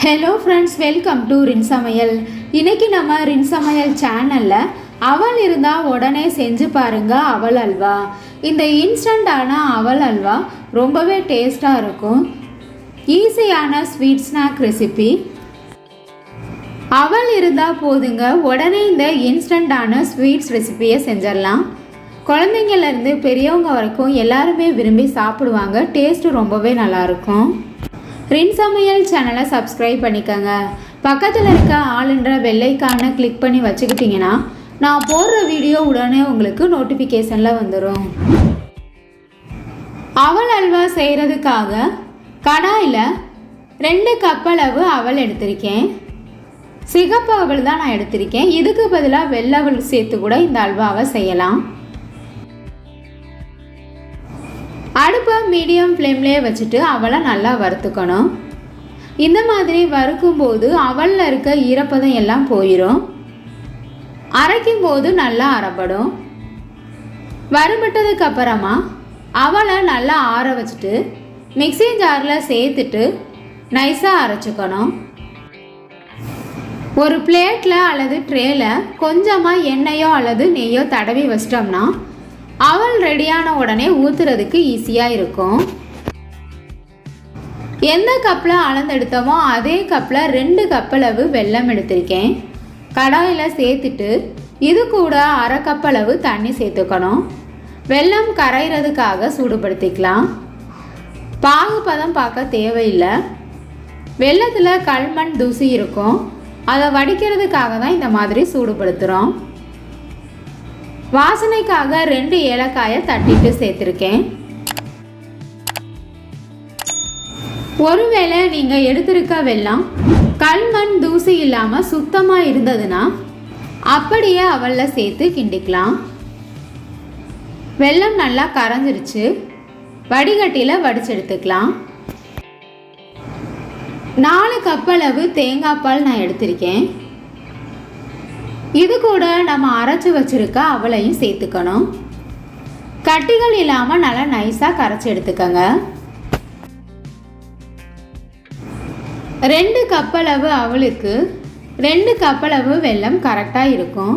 Hello friends, welcome to சமையல். இன்றைக்கி நம்ம சமையல் சேனலில் அவல் இருந்தால் உடனே செஞ்சு பாருங்கள் அவல் அல்வா. இந்த இன்ஸ்டண்ட்டான அவல் அல்வா ரொம்பவே டேஸ்ட்டாக இருக்கும். ஈஸியான ஸ்வீட் ஸ்நாக் ரெசிபி. அவல் இருந்தால் போதுங்க, உடனே இந்த இன்ஸ்டண்ட்டான ஸ்வீட்ஸ் ரெசிபியை செஞ்சிடலாம். குழந்தைங்கள்லேருந்து பெரியவங்க வரைக்கும் எல்லாருமே விரும்பி சாப்பிடுவாங்க. டேஸ்ட்டு ரொம்பவே நல்லாயிருக்கும். சமையல் சேனலை சப்ஸ்கிரைப் பண்ணிக்கோங்க. பக்கத்தில் இருக்க ஆளுன்ற பெல்லைக்கான கிளிக் பண்ணி வச்சுக்கிட்டிங்கன்னா நான் போடுற வீடியோ உடனே உங்களுக்கு நோட்டிஃபிகேஷனில் வந்துடும். அவல் அல்வா செய்கிறதுக்காக கடாயில் 2 கப் அளவு அவல் எடுத்திருக்கேன். சிகப்பு அவல் தான் நான் எடுத்திருக்கேன். இதுக்கு பதிலாக வெள்ளை அவல் சேர்த்து கூட இந்த அல்வாவை செய்யலாம். அடுப்பை மீடியம் ஃப்ளேம்லேயே வச்சுட்டு அவலை நல்லா வறுத்துக்கணும். இந்த மாதிரி வறுக்கும்போது அவலில் இருக்க ஈரப்பதம் எல்லாம் போயிடும். அரைக்கும் போது நல்லா அரைப்படும். வறுபட்டதுக்கு அப்புறமா அவலை நல்லா ஆற வச்சுட்டு மிக்ஸி ஜாரில் சேர்த்துட்டு நைஸாக அரைச்சிக்கணும். ஒரு பிளேட்டில் அல்லது ட்ரேயில் கொஞ்சமாக எண்ணெயோ அல்லது நெய்யோ தடவி வச்சிட்டோம்னா அவல் ரெடியான உடனே ஊற்றுறதுக்கு ஈஸியாக இருக்கும். எந்த கப்பில் அளந்தெடுத்தோமோ அதே கப்பில் 2 கப் அளவு வெல்லம் எடுத்திருக்கேன். கடாயில் சேர்த்துட்டு இது கூட அரை கப் அளவு தண்ணி சேர்த்துக்கணும். வெல்லம் கரைகிறதுக்காக சூடுபடுத்திக்கலாம். பாகுபதம் பார்க்க தேவையில்லை. வெல்லத்தில் கல்மண் தூசி இருக்கும். அதை வடிக்கிறதுக்காக தான் இந்த மாதிரி சூடுபடுத்துகிறோம். வாசனைக்காக 2 ஏலக்காயை தட்டிட்டு சேர்த்துருக்கேன். ஒருவேளை நீங்கள் எடுத்திருக்க வெல்லம் கல்மண் தூசி இல்லாமல் சுத்தமாக இருந்ததுன்னா அப்படியே அவலில் சேர்த்து கிண்டிக்கலாம். வெல்லம் நல்லா கரைஞ்சிருச்சு. வடிகட்டியில் வடிச்சு எடுத்துக்கலாம். 4 கப் அளவு தேங்காய் பால் நான் எடுத்திருக்கேன். இது கூட நம்ம அரைச்சி வச்சுருக்க அவளையும் சேர்த்துக்கணும். கட்டிகள் இல்லாமல் நல்லா நைஸாக கரைச்சி எடுத்துக்கோங்க. 2 கப் அளவு அவளுக்கு 2 கப் அளவு வெல்லம் கரெக்டாக இருக்கும்.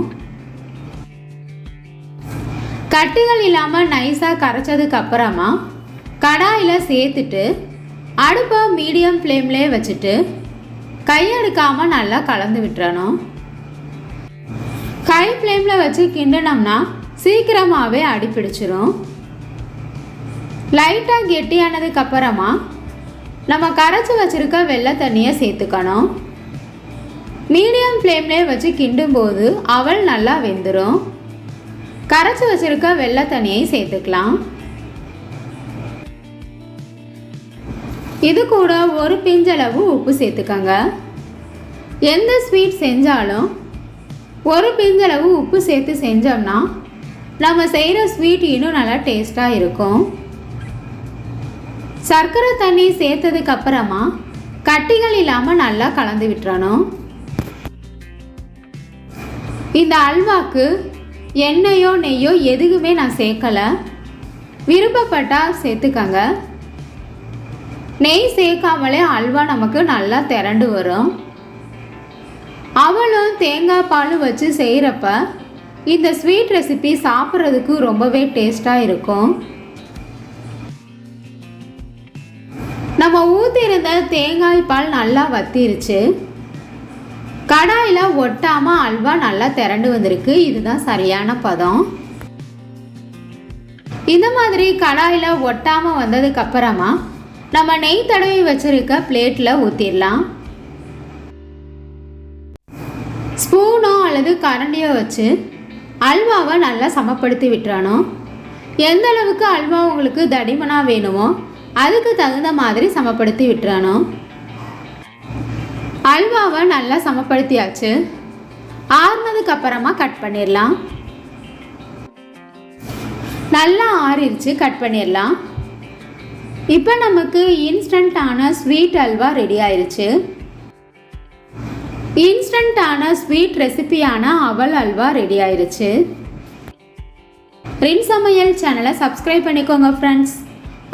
கட்டிகள் இல்லாமல் நைஸாக கரைச்சதுக்கு அப்புறமா கடாயில் சேர்த்துட்டு அடுப்பை மீடியம் ஃப்ளேம்லேயே வச்சுட்டு கையெடுக்காமல் நல்லா கலந்து விட்டுறணும். ஹை ஃப்ளேமில் வச்சு கிண்டினோம்னா சீக்கிரமாகவே அடிப்பிடிச்சிரும். லைட்டாக கெட்டியானதுக்கு அப்புறமா நம்ம கரைச்சி வச்சுருக்க வெள்ளை தண்ணியை சேர்த்துக்கணும். மீடியம் ஃப்ளேம்லேயே வச்சு கிண்டும்போது அவல் நல்லா வெந்துடும். கரைச்சி வச்சுருக்க வெள்ளை தண்ணியை சேர்த்துக்கலாம். இது கூட ஒரு பிஞ்சளவு உப்பு சேர்த்துக்கோங்க. எந்த ஸ்வீட் செஞ்சாலும் ஒரு பிஞ்சளவு உப்பு சேர்த்து செஞ்சோம்னா நம்ம செய்கிற ஸ்வீட் இன்னும் நல்லா டேஸ்ட்டாக இருக்கும். சர்க்கரை தண்ணி சேர்த்ததுக்கு அப்புறமா கட்டிகள் இல்லாமல் நல்லா கலந்து விட்டுறணும். இந்த அல்வாக்கு எண்ணெயோ நெய்யோ எதுவுமே நான் சேர்க்கலை. விருப்பப்பட்டால் சேர்த்துக்கங்க. நெய் சேர்க்காமலே அல்வா நமக்கு நல்லா திரண்டு வரும். அவளும் தேங்காய் பாலும் வச்சு செய்கிறப்ப இந்த ஸ்வீட் ரெசிபி சாப்பிட்றதுக்கு ரொம்பவே டேஸ்ட்டாக இருக்கும். நம்ம ஊற்றிருந்த தேங்காய் பால் நல்லா வத்திருச்சு. கடாயில் ஒட்டாமல் அல்வா நல்லா திரண்டு வந்திருக்கு. இதுதான் சரியான பதம். இந்த மாதிரி கடாயில் ஒட்டாமல் வந்ததுக்கப்புறமா நம்ம நெய் தடவி வச்சுருக்க பிளேட்டில் ஊற்றிடலாம். ஸ்பூனோ அல்லது கரண்டியோ வச்சு அல்வாவை நல்லா சமப்படுத்தி விட்டுறணும். எந்த அளவுக்கு அல்வா உங்களுக்கு தடிமனாக வேணுமோ அதுக்கு தகுந்த மாதிரி சமப்படுத்தி விட்டுறணும். அல்வாவை நல்லா சமப்படுத்தியாச்சு. ஆறுனதுக்கு அப்புறமா கட் பண்ணிடலாம். நல்லா ஆறிடுச்சு, கட் பண்ணிடலாம். இப்போ நமக்கு இன்ஸ்டண்ட்டான ஸ்வீட் அல்வா ரெடி ஆயிடுச்சு. இன்ஸ்டண்ட்டான ஸ்வீட் ரெசிபியான அவல் அல்வா ரெடி ஆயிடுச்சு. சமையல் சேனலை சப்ஸ்கிரைப் பண்ணிக்கோங்க ஃப்ரெண்ட்ஸ்.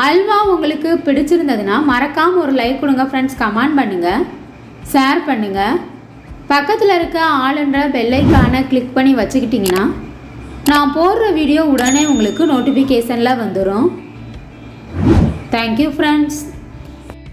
அல்வா உங்களுக்கு பிடிச்சிருந்ததுன்னா மறக்காமல் ஒரு லைக் கொடுங்க ஃப்ரெண்ட்ஸ். கமெண்ட் பண்ணுங்கள். ஷேர் பண்ணுங்கள். பக்கத்தில் இருக்க ஆளுன்ற பெல் ஐகானை கிளிக் பண்ணி வச்சுக்கிட்டிங்கன்னா நான் போடுற வீடியோ உடனே உங்களுக்கு நோட்டிஃபிகேஷனில் வந்துடும். Thank you friends.